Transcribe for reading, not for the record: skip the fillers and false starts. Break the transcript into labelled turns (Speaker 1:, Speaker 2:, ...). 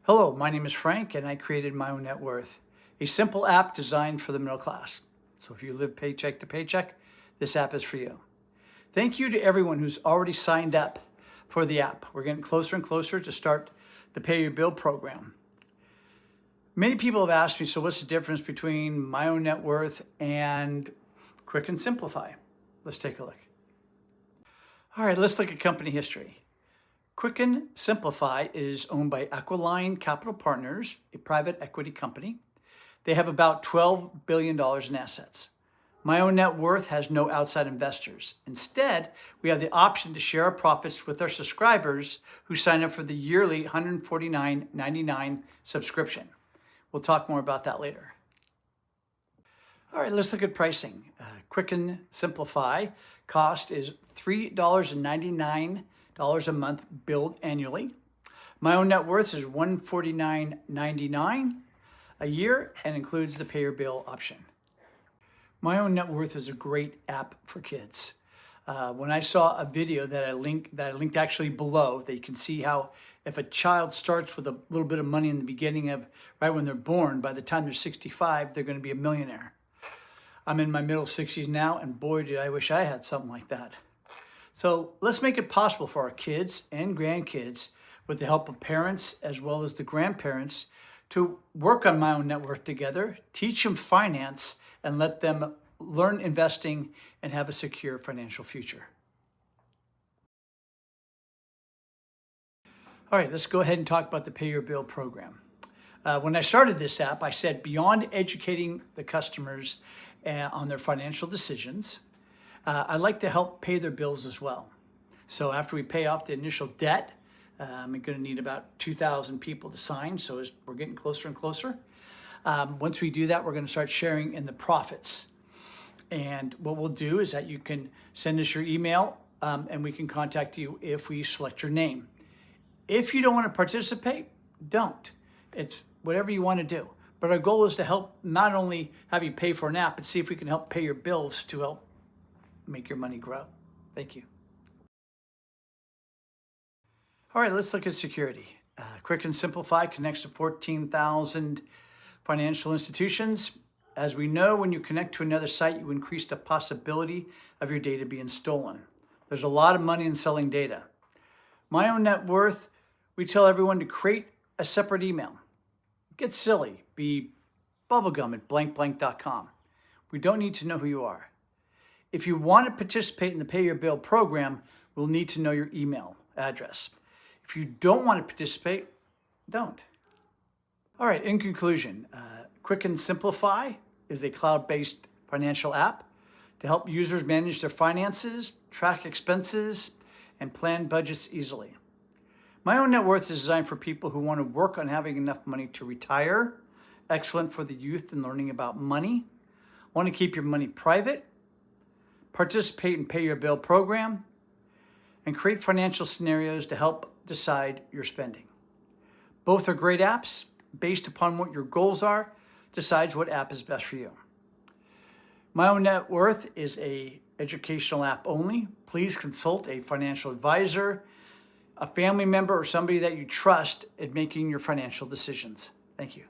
Speaker 1: Hello, my name is Frank and I created Myownnetworth, a simple app designed for the middle class. So if you live paycheck to paycheck, this app is for you. Thank you to everyone who's already signed up for the app. We're getting closer and closer to start the Pay Your Bill program. Many people have asked me, so what's the difference between Myownnetworth and Quicken Simplifi? Let's take a look. All right, let's look at company history. Quicken Simplifi is owned by Aquiline Capital Partners, a private equity company. They have about $12 billion in assets. Myownnetworth has no outside investors. Instead, we have the option to share our profits with our subscribers who sign up for the yearly $149.99 subscription. We'll talk more about that later. All right, let's look at pricing. Quicken Simplifi cost is $3.99 a month billed annually. Myownnetworth is $149.99 a year and includes the pay your bill option. Myownnetworth is a great app for kids. When I saw a video that I linked actually below, that you can see how if a child starts with a little bit of money in the beginning of right when they're born, by the time they're 65, they're going to be a millionaire. I'm in my middle 60s now, and boy, did I wish I had something like that. So let's make it possible for our kids and grandkids, with the help of parents as well as the grandparents, to work on Myownnetworth together, teach them finance, and let them learn investing and have a secure financial future. All right, let's go ahead and talk about the Pay Your Bill program. When I started this app, I said beyond educating the customers on their financial decisions, I like to help pay their bills as well. So after we pay off the initial debt, we're going to need about 2,000 people to sign. So as we're getting closer and closer. Once we do that, we're going to start sharing in the profits. And what we'll do is that you can send us your email and we can contact you if we select your name. If you don't want to participate, don't. It's whatever you want to do. But our goal is to help not only have you pay for an app, but see if we can help pay your bills to help make your money grow. Thank you. All right, let's look at security. Quicken Simplifi connects to 14,000 financial institutions. As we know, when you connect to another site, you increase the possibility of your data being stolen. There's a lot of money in selling data. Myownnetworth, we tell everyone to create a separate email. Get silly, be bubblegum@blankblank.com. We don't need to know who you are. If you want to participate in the Pay Your Bill program, we'll need to know your email address. If you don't want to participate, don't. All right, in conclusion, Quicken Simplifi is a cloud-based financial app to help users manage their finances, track expenses, and plan budgets easily. Myownnetworth is designed for people who want to work on having enough money to retire, excellent for the youth in learning about money, want to keep your money private, participate in Pay Your Bill program, and create financial scenarios to help decide your spending. Both are great apps. Based upon what your goals are, decides what app is best for you. Myownnetworth is an educational app only. Please consult a financial advisor, a family member, or somebody that you trust in making your financial decisions. Thank you.